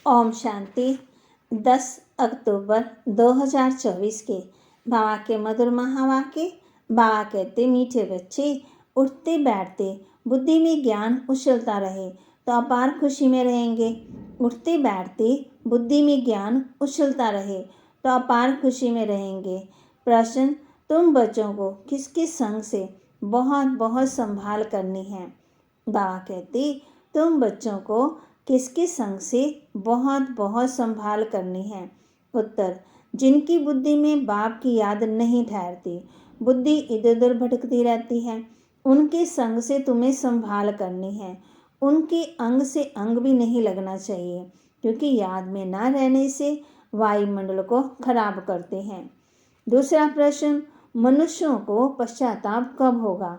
ओम शांति। 10 अक्टूबर 2024 के बाबा के मधुर महावाक्य। बाबा कहते, मीठे बच्चे, उठते बैठते बुद्धि में ज्ञान उछलता रहे तो अपार खुशी में रहेंगे। उठते बैठते बुद्धि में ज्ञान उछलता रहे तो अपार खुशी में रहेंगे। प्रश्न, तुम बच्चों को किसके संग से बहुत बहुत संभाल करनी है? बाबा कहते, तुम बच्चों को किसके संग से बहुत बहुत संभाल करनी है? उत्तर, जिनकी बुद्धि में बाप की याद नहीं ठहरती, बुद्धि इधर उधर भटकती रहती है, उनके संग से तुम्हें संभाल करनी है। उनके अंग से अंग भी नहीं लगना चाहिए, क्योंकि याद में ना रहने से वायुमंडल को खराब करते हैं। दूसरा प्रश्न, मनुष्यों को पश्चाताप कब होगा?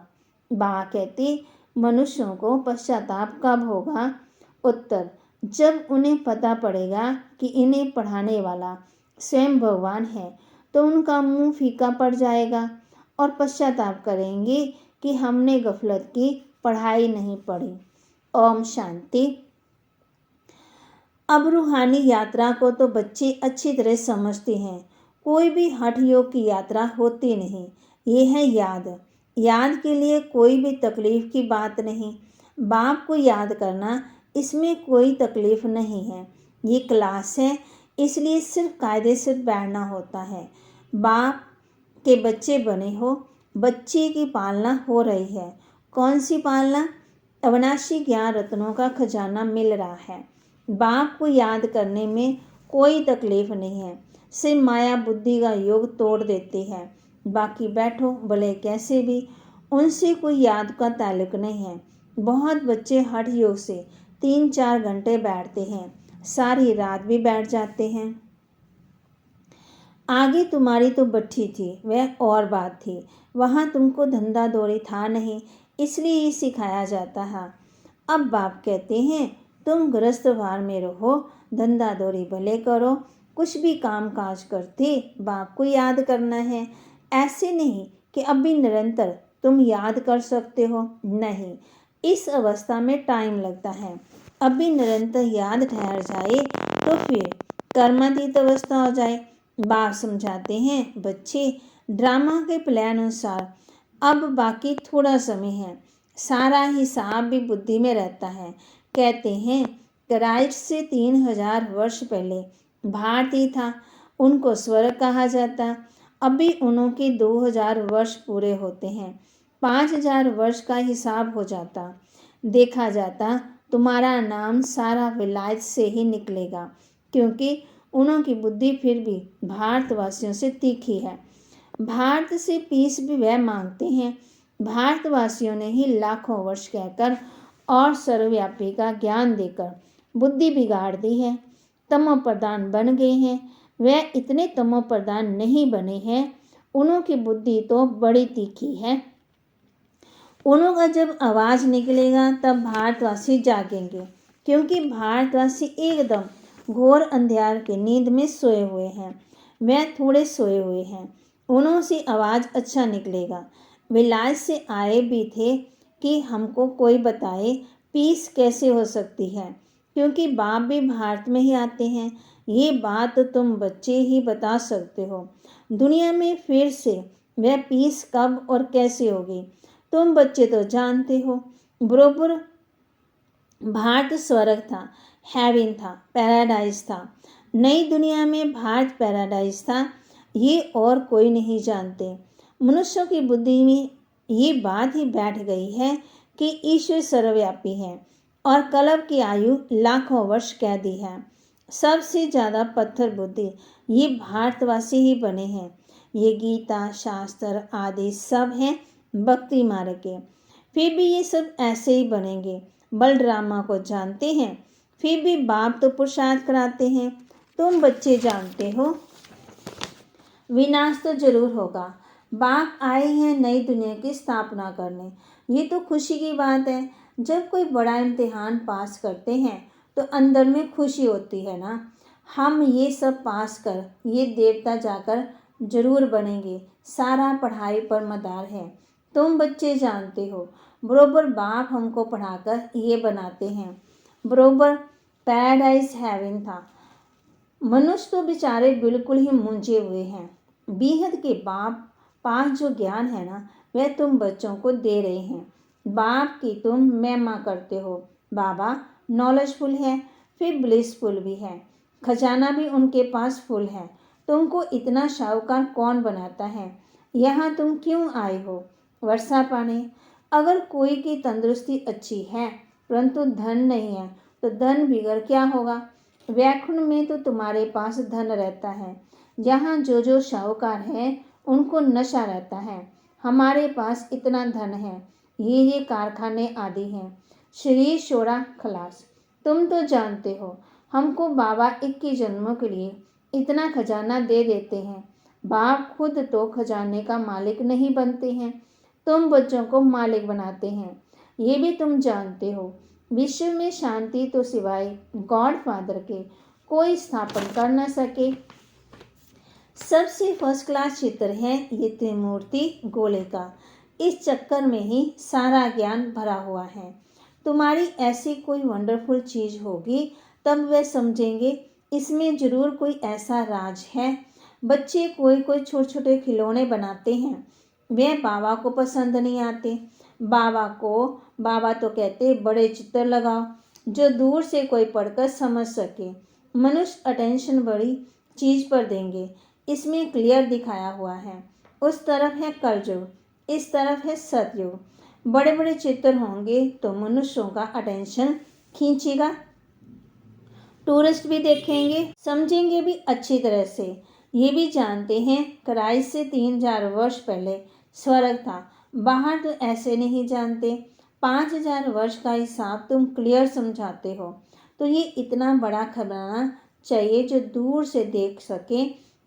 बाबा कहते, मनुष्यों को पश्चाताप कब होगा? उत्तर, जब उन्हें पता पड़ेगा कि इन्हें पढ़ाने वाला स्वयं भगवान है, तो उनका मुंह फीका पड़ जाएगा और पश्चाताप करेंगे कि हमने गफलत की, पढ़ाई नहीं पढ़ी। ओम शांति। अब रूहानी यात्रा को तो बच्चे अच्छी तरह समझते हैं। कोई भी हठ योग की यात्रा होती नहीं। ये है याद। याद के लिए कोई भी तकलीफ की बात नहीं। बाप को याद करना, इसमें कोई तकलीफ नहीं है। ये क्लास है, इसलिए सिर्फ कायदे से बैठना होता है। बाप के बच्चे बने हो, बच्चे की पालना हो रही है। कौन सी पालना? अविनाशी ज्ञान रत्नों का खजाना मिल रहा है। बाप को याद करने में कोई तकलीफ नहीं है। सिर्फ माया बुद्धि का योग तोड़ देती है। बाकी बैठो भले कैसे भी, उनसे कोई याद का ताल्लुक नहीं है। बहुत बच्चे हठ योग से 3-4 घंटे बैठते हैं, सारी रात भी बैठ जाते हैं। आगे तुम्हारी तो बट्ठी थी, वह और बात थी। वहाँ तुमको धंधा दौड़ी था नहीं, इसलिए ये सिखाया जाता है। अब बाप कहते हैं, तुम गृहस्थ भार में रहो, धंधा दौड़ी भले करो, कुछ भी काम काज करते बाप को याद करना है। ऐसे नहीं कि अभी निरंतर तुम याद कर सकते हो, नहीं, इस अवस्था में टाइम लगता है। अभी निरंतर याद ठहर जाए तो फिर कर्मातीत अवस्था हो जाए। बाप समझाते हैं, बच्चे, ड्रामा के प्लान अनुसार अब बाकी थोड़ा समय है। सारा हिसाब भी बुद्धि में रहता है। कहते हैं, क्राइस्ट से 3000 वर्ष पहले भारतीय था, उनको स्वर्ग कहा जाता। अभी उनके 2000 वर्ष पूरे होते हैं, 5000 वर्ष का हिसाब हो जाता। देखा जाता तुम्हारा नाम सारा विलायत से ही निकलेगा, क्योंकि उनकी बुद्धि फिर भी भारतवासियों से तीखी है। भारत से पीस भी वह मांगते हैं। भारतवासियों ने ही लाखों वर्ष कहकर और सर्वव्यापी का ज्ञान देकर बुद्धि बिगाड़ दी है। तमो प्रधान बन गए हैं। वह इतने तमो प्रधान नहीं बने हैं। उनकी बुद्धि तो बड़ी तीखी है। उनका जब आवाज़ निकलेगा तब भारतवासी जागेंगे, क्योंकि भारतवासी एकदम घोर अंधियार की नींद में सोए हुए हैं। वह थोड़े सोए हुए हैं। उन्हों से आवाज़ अच्छा निकलेगा। विलायत से आए भी थे कि हमको कोई बताए पीस कैसे हो सकती है, क्योंकि बाप भी भारत में ही आते हैं। ये बात तो तुम बच्चे ही बता सकते हो। दुनिया में फिर से वह पीस कब और कैसे होगी, तुम बच्चे तो जानते हो। बरोबर भारत स्वर्ग था, हेवन था, पैराडाइज था। नई दुनिया में भारत पैराडाइज था, ये और कोई नहीं जानते। मनुष्यों की बुद्धि में ये बात ही बैठ गई है कि ईश्वर सर्वव्यापी है और कल्प की आयु लाखों वर्ष कह दी है। सबसे ज़्यादा पत्थर बुद्धि ये भारतवासी ही बने हैं। ये गीता शास्त्र आदि सब हैं भक्ति मार्ग के, फिर भी ये सब ऐसे ही बनेंगे। बल ड्रामा को जानते हैं, फिर भी बाप तो पुरुषार्थ कराते हैं। तुम बच्चे जानते हो विनाश तो जरूर होगा। बाप आए हैं नई दुनिया की स्थापना करने। ये तो खुशी की बात है। जब कोई बड़ा इम्तिहान पास करते हैं तो अंदर में खुशी होती है ना। हम ये सब पास कर ये देवता जाकर जरूर बनेंगे। सारा पढ़ाई पर मदार है। तुम बच्चे जानते हो, बरोबर बाप हमको पढ़ाकर ये बनाते हैं। बरोबर पैराडाइज हेवन था। मनुष्य तो बेचारे बिल्कुल ही मूंझे हुए हैं। बेहद के बाप पास जो ज्ञान है ना, वह तुम बच्चों को दे रहे हैं। बाप की तुम महिमा करते हो। बाबा नॉलेजफुल है, फिर ब्लिसफुल भी है। खजाना भी उनके पास फुल है। तुमको इतना शाहूकार कौन बनाता है? यहाँ तुम क्यों आए हो? वर्षा पाने। अगर कोई की तंदुरुस्ती अच्छी है परंतु धन नहीं है तो धन बिगड़ क्या होगा? वैकुंठ में तो तुम्हारे पास धन रहता है। यहाँ जो जो शाहूकार है उनको नशा रहता है। हमारे पास इतना धन है, ये कारखाने आदि हैं। शरीर शोरा खलास। तुम तो जानते हो हमको बाबा 21 जन्मों के लिए इतना खजाना दे देते हैं। बाप खुद तो खजाने का मालिक नहीं बनते हैं, तुम बच्चों को मालिक बनाते हैं। ये भी तुम जानते हो विश्व में शांति तो सिवाय गॉड फादर के कोई स्थापन कर न सके। सबसे फर्स्ट क्लास चित्र है ये त्रिमूर्ति गोले का। इस चक्कर में ही सारा ज्ञान भरा हुआ है। तुम्हारी ऐसी कोई वंडरफुल चीज़ होगी तब वे समझेंगे इसमें जरूर कोई ऐसा राज है। बच्चे कोई कोई छोटे छोटे खिलौने बनाते हैं, वे बाबा को पसंद नहीं आते। बाबा तो कहते बड़े चित्र लगाओ जो दूर से कोई पढ़कर समझ सके। मनुष्य अटेंशन बड़ी चीज़ पर देंगे, इसमें क्लियर दिखाया हुआ है। उस तरफ है कलयुग, इस तरफ है सतयुग। बड़े बड़े चित्र होंगे तो मनुष्यों का अटेंशन खींचेगा। टूरिस्ट भी देखेंगे, समझेंगे भी अच्छी तरह से। ये भी जानते हैं क्राइस्ट से 3000 वर्ष पहले स्वर्ग था। बाहर तो ऐसे नहीं जानते। 5000 वर्ष का हिसाब तुम क्लियर समझाते हो तो ये इतना बड़ा बनाना चाहिए जो दूर से देख सके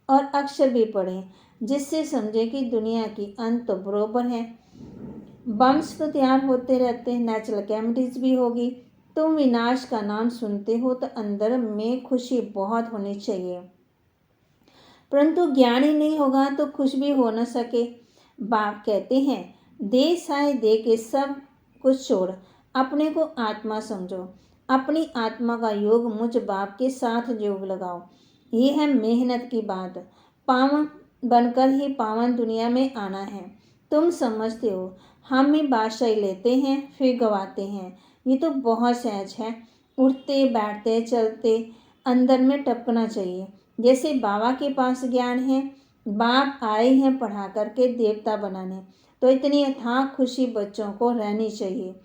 और अक्षर भी पढ़े, जिससे समझे कि दुनिया की अंत तो बरोबर है। बम्स तो तैयार होते रहते हैं, नेचुरल कैमिटीज भी होगी। तुम विनाश का नाम सुनते हो तो अंदर में खुशी बहुत होनी चाहिए, परंतु ज्ञान ही नहीं होगा तो खुश भी हो न सके। बाप कहते हैं दे साए दे के सब कुछ छोड़, अपने को आत्मा समझो। अपनी आत्मा का योग मुझ बाप के साथ योग लगाओ। ये है मेहनत की बात। पावन बनकर ही पावन दुनिया में आना है। तुम समझते हो हम ही बादशाही लेते हैं फिर गवाते हैं, ये तो बहुत सहज है। उठते बैठते चलते अंदर में टपकना चाहिए। जैसे बाबा के पास ज्ञान है, बाप आए हैं पढ़ा करके देवता बनाने, तो इतनी अथाह खुशी बच्चों को रहनी चाहिए।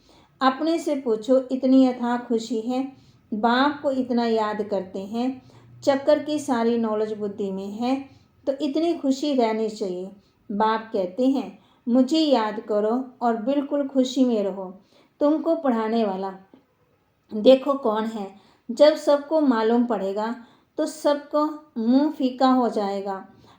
अपने से पूछो इतनी अथाह खुशी है? बाप को इतना याद करते हैं, चक्कर की सारी नॉलेज बुद्धि में है तो इतनी खुशी रहनी चाहिए। बाप कहते हैं मुझे याद करो और बिल्कुल खुशी में रहो। तुमको पढ़ाने वाला देखो कौन है। जब सबको मालूम पड़ेगा तो सबको मुंह फीका हो जाएगा,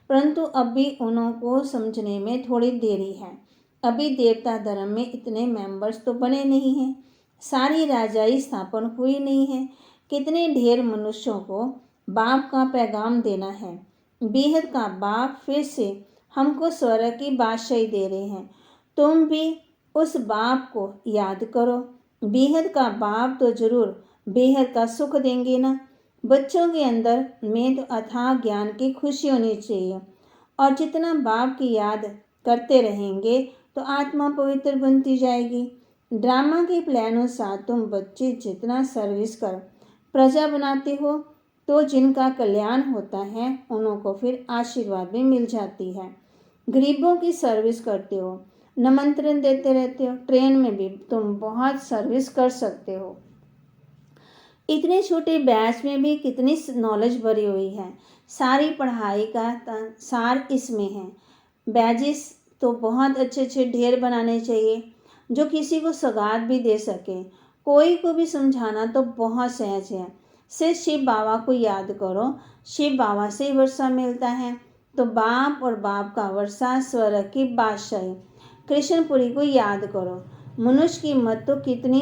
परंतु अभी उनको समझने में थोड़ी देरी है। अभी देवता धर्म में इतने मेंबर्स तो बने नहीं हैं, सारी राजाई स्थापन हुई नहीं है। कितने ढेर मनुष्यों को बाप का पैगाम देना है। बेहद का बाप फिर से हमको स्वर्ग की बादशाही दे रहे हैं। तुम भी उस बाप को याद करो। बेहद का बाप तो जरूर बेहद का सुख देंगे ना। बच्चों के अंदर में तो अथाह ज्ञान की खुशी होनी चाहिए, और जितना बाप की याद करते रहेंगे तो आत्मा पवित्र बनती जाएगी। ड्रामा के प्लान अनुसार तुम बच्चे जितना सर्विस कर प्रजा बनाते हो तो जिनका कल्याण होता है उनको फिर आशीर्वाद भी मिल जाती है। गरीबों की सर्विस करते हो, निमंत्रण देते रहते हो, ट्रेन में भी तुम बहुत सर्विस कर सकते हो। इतने छोटे बैच में भी कितनी नॉलेज भरी हुई है। सारी पढ़ाई का सार इसमें है। बैजेस तो बहुत अच्छे अच्छे ढेर बनाने चाहिए जो किसी को सौगात भी दे सके। कोई को भी समझाना तो बहुत सहज है। सिर्फ शिव बाबा को याद करो, शिव बाबा से ही वर्षा मिलता है। तो बाप और बाप का वर्षा स्वर्ग की बादशाही। कृष्णपुरी को याद करो। मनुष्य की मत तो कितनी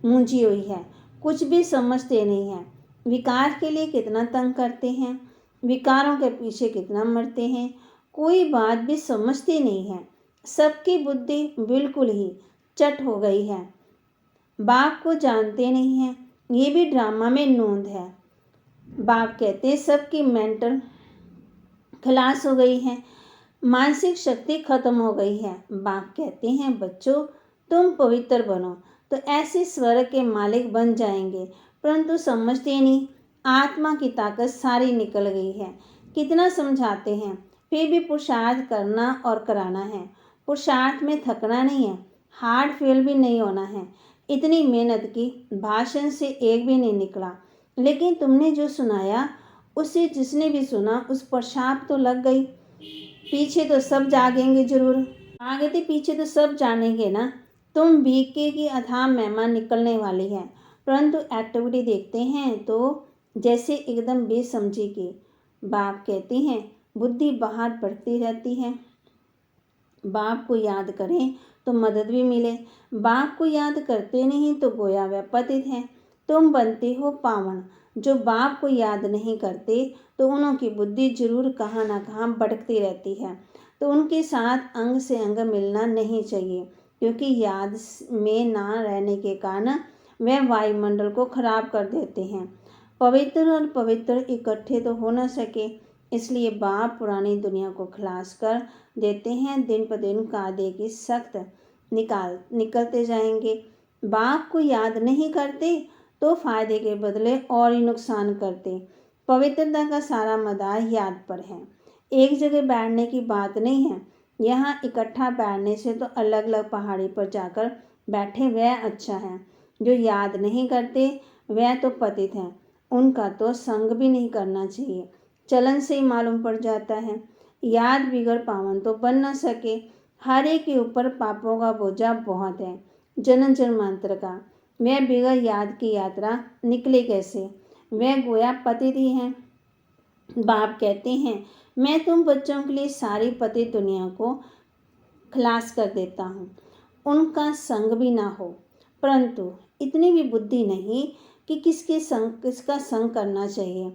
ऊंची हुई है, कुछ भी समझते नहीं हैं। विकार के लिए कितना तंग करते हैं, विकारों के पीछे कितना मरते हैं, कोई बात भी समझते नहीं है। सबकी बुद्धि बिल्कुल ही चट हो गई है। बाप को जानते नहीं हैं, ये भी ड्रामा में नोंद है। बाप कहते हैं सबकी मेंटल खलास हो गई है, मानसिक शक्ति खत्म हो गई है। बाप कहते हैं बच्चों तुम पवित्र बनो तो ऐसे स्वर्ग के मालिक बन जाएंगे, परंतु समझते नहीं, आत्मा की ताकत सारी निकल गई है। कितना समझाते हैं फिर भी पुरुषार्थ करना और कराना है। पुरुषार्थ में थकना नहीं है, हार्ड फेल भी नहीं होना है। इतनी मेहनत की, भाषण से एक भी नहीं निकला, लेकिन तुमने जो सुनाया उससे जिसने भी सुना उस पर छाप तो लग गई। पीछे तो सब जागेंगे जरूर, आगे तो पीछे तो सब जानेंगे ना। तुम बीके की अथाह महिमा निकलने वाली है, परंतु एक्टिविटी देखते हैं तो जैसे एकदम बेसमझी की। बाप कहते हैं बुद्धि बाहर बढ़ती रहती है, बाप को याद करें तो मदद भी मिले, बाप को याद करते नहीं तो गोया वह पतित है। तुम बनते हो पावन, जो बाप को याद नहीं करते तो उनकी बुद्धि जरूर कहाँ ना कहाँ भटकती रहती है। तो उनके साथ अंग से अंग मिलना नहीं चाहिए, क्योंकि याद में ना रहने के कारण वह वायुमंडल को खराब कर देते हैं। पवित्र और पवित्र इकट्ठे तो हो न सके, इसलिए बाप पुरानी दुनिया को खलास कर देते हैं। दिन पर दिन कायदे की सख्त निकलते जाएंगे। बाप को याद नहीं करते तो फायदे के बदले और ही नुकसान करते। पवित्रता का सारा मदार याद पर है। एक जगह बैठने की बात नहीं है, यहाँ इकट्ठा बैठने से तो अलग अलग पहाड़ी पर जाकर बैठे वह अच्छा है। जो याद नहीं करते वह तो पतित हैं, उनका तो संग भी नहीं करना चाहिए। चलन से ही मालूम पड़ जाता है। याद बिगड़ पावन तो बन न सके। हर एक के ऊपर पापों का बोझा बहुत है, जन्म जन्मांतर का। वह बिगड़ याद की यात्रा निकले कैसे? वह गोया पतित ही हैं। बाप कहते हैं मैं तुम बच्चों के लिए सारी पतित दुनिया को खलास कर देता हूँ, उनका संग भी ना हो। परंतु इतनी भी बुद्धि नहीं कि किसका संग करना चाहिए।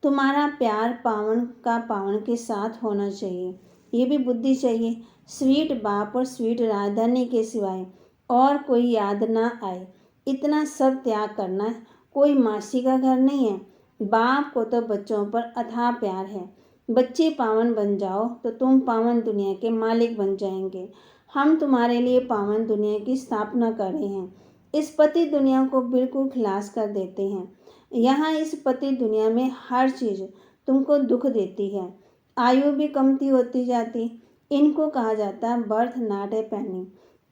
तुम्हारा प्यार पावन का पावन के साथ होना चाहिए, ये भी बुद्धि चाहिए। स्वीट बाप और स्वीट राजधानी के सिवाय और कोई याद ना आए, इतना सब त्याग करना। कोई मासी का घर नहीं है। बाप को तो बच्चों पर अथाह प्यार है। बच्चे पावन बन जाओ तो तुम पावन दुनिया के मालिक बन जाएंगे। हम तुम्हारे लिए पावन दुनिया की स्थापना कर रहे हैं। इस पति दुनिया को बिल्कुल खलास कर देते हैं। यहाँ इस पति दुनिया में हर चीज़ तुमको दुख देती है। आयु भी कमती होती जाती। इनको कहा जाता है बर्थ नॉट ए पेनी।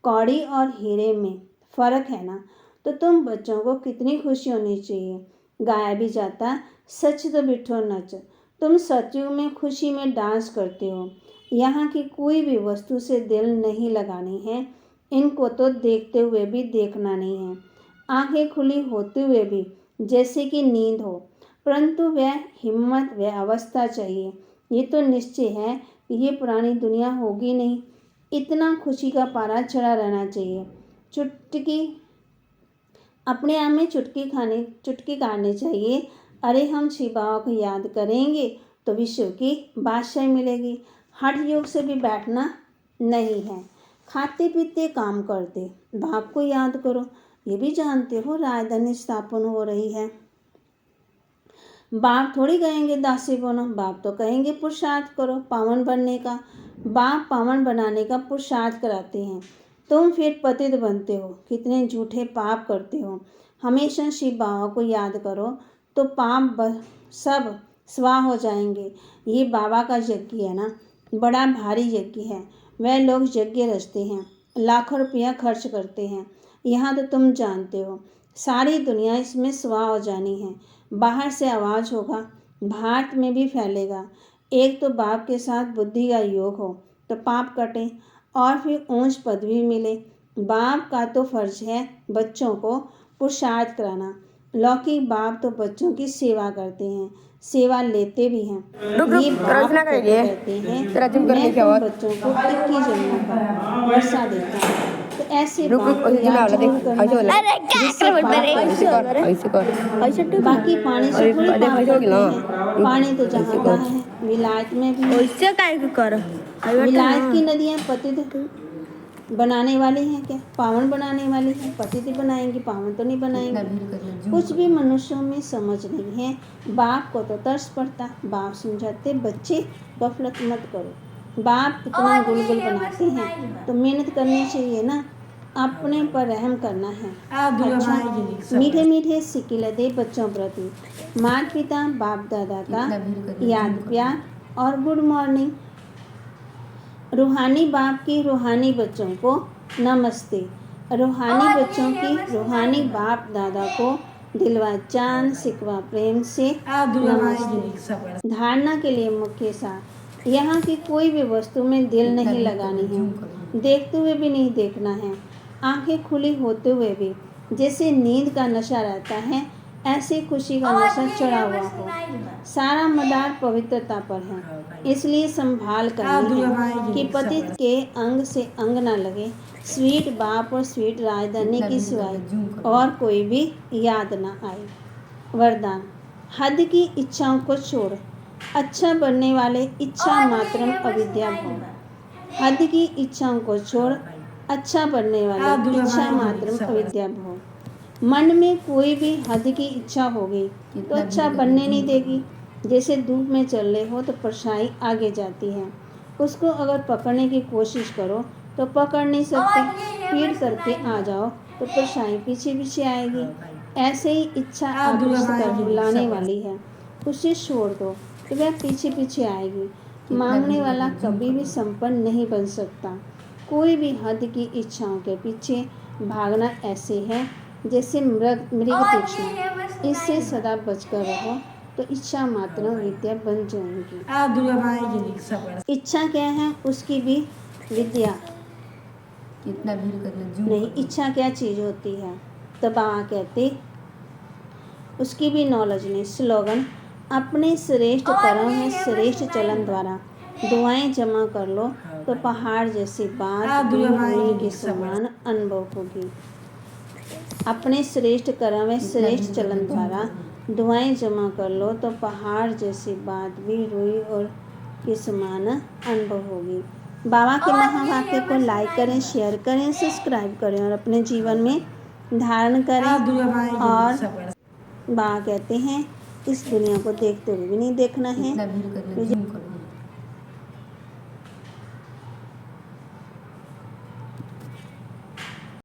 कौड़ी और हीरे में फ़र्क है ना। तो तुम बच्चों को कितनी खुशी होनी चाहिए। गाया भी जाता सच तो बिठो नच। तुम सचयुग में खुशी में डांस करते हो। यहाँ की कोई भी वस्तु से दिल नहीं लगानी है। इनको तो देखते हुए भी देखना नहीं है, आंखें खुली होते हुए भी जैसे कि नींद हो। परंतु वह हिम्मत, वह अवस्था चाहिए। ये तो निश्चय है कि ये पुरानी दुनिया होगी नहीं। इतना खुशी का पारा चढ़ा रहना चाहिए। चुटकी अपने आप में चुटकी काटनी चाहिए। अरे हम शिव बाबा को याद करेंगे तो विश्व की बादशाही मिलेगी। हठ योग से भी बैठना नहीं है। खाते पीते काम करते बाप को याद करो। ये भी जानते हो राजधानी स्थापन हो रही है। बाप थोड़ी कहेंगे दासी बनो, बाप तो कहेंगे पुरुषार्थ करो पावन बनने का। बाप पावन बनाने का पुरुषार्थ कराते हैं। तुम फिर पतित बनते हो, कितने झूठे पाप करते हो। हमेशा शिव बाबा को याद करो तो पाप सब स्वाह हो जाएंगे। ये बाबा का यज्ञ है ना, बड़ा भारी यज्ञ है। वह लोग यज्ञ रचते हैं, लाखों रुपया खर्च करते हैं। यहाँ तो तुम जानते हो सारी दुनिया इसमें स्वाह हो जानी है। बाहर से आवाज़ होगा, भारत में भी फैलेगा। एक तो बाप के साथ बुद्धि का योग हो तो पाप कटे और फिर ऊंच पदवी मिले। बाप का तो फर्ज है बच्चों को पुरुषार्थ कराना। लौकिक बाप तो बच्चों की सेवा करते हैं, सेवा लेते भी हैं। ये बाप कहते हैं मैं तुम बच्चों को 21 जन्मों का वर्षा देता हूँ। तो ऐसे बाप को याद जरूर करना जिससे बाकी पानी से थोड़ी पाप करते हैं। पानी तो जहाँ का है, विलायत में भी। विलायत की नदियाँ पतित बनाने वाली हैं क्या? पावन बनाने वाली है? पतिति बनाएंगी, पावन तो नहीं बनाएंगी। कुछ भी मनुष्यों में समझ नहीं है। बाप को तो तरस पड़ता, बाप समझाते बच्चे गफलत मत करो। बाप इतना गुलगुल बनाते हैं तो मेहनत करनी चाहिए ना, अपने पर रहम करना है। अच्छा, मीठे मीठे सिक्के दे बच्चों प्रति माता पिता बाप दादा का याद प्यार और गुड मॉर्निंग। रूहानी बाप की रूहानी बच्चों को नमस्ते। रूहानी बच्चों की रूहानी बाप दादा को दिलवा चांद सिकवा प्रेम से नमस्ते। धारणा के लिए मुख्य सार, यहाँ की कोई भी वस्तु में दिल नहीं लगानी है, देखते हुए भी नहीं देखना है, आंखें खुली होते हुए भी। जैसे नींद का नशा रहता है ऐसे खुशी का नशा चढ़ा हुआ हो। सारा मदार पवित्रता पर है, इसलिए संभाल करनी है कि पतित के अंग से अंग न लगे। स्वीट बाप और स्वीट राजधानी की सिवाय और कोई भी याद न आए। वरदान, हद की इच्छाओं को छोड़, अच्छा बनने वाले इच्छा मात्रम अविद्या भव। हद की इच्छाओं को छोड़, अच्छा बनने वाले इच्छा मात्रम अविद्या भव। मन में कोई भी हद की इच्छा होगी तो अच्छा बनने नहीं देगी। जैसे धूप में चल रहे हो तो परछाई आगे जाती है, उसको अगर पकड़ने की कोशिश करो तो पकड़ नहीं सकते। स्पीड करके आ जाओ तो परछाई पीछे पीछे आएगी। ऐसे ही इच्छा आकृष्ट कर लाने वाली है, उसे छोड़ दो तो वह पीछे पीछे आएगी। मांगने वाला कभी भी संपन्न नहीं बन सकता। कोई भी हद की इच्छाओं के पीछे भागना ऐसे है जैसे मृग तीक्ष्ण। इससे सदा बचकर रहो तो इच्छा मात्र विद्या बन जाएंगी। इच्छा क्या है उसकी भी विद्या नहीं। इच्छा क्या चीज होती है तो बाबा कहते उसकी भी नॉलेज नहीं। स्लोगन, अपने श्रेष्ठ कर्म में श्रेष्ठ चलन द्वारा दुआएं जमा कर लो तो पहाड़ जैसी बात भी होने के समान अनुभव होगी। अपने श्रेष्ठ कर्म में श्रेष्ठ चलन द्वारा दुआएं जमा कर लो तो पहाड़ जैसी बात भी रुई और के समान अनुभव होगी। बाबा के महावाक्य को लाइक करें, शेयर करें, सब्सक्राइब करें और अपने जीवन में धारण करें। और बाबा कहते हैं इस दुनिया को देखते हुए भी नहीं देखना है।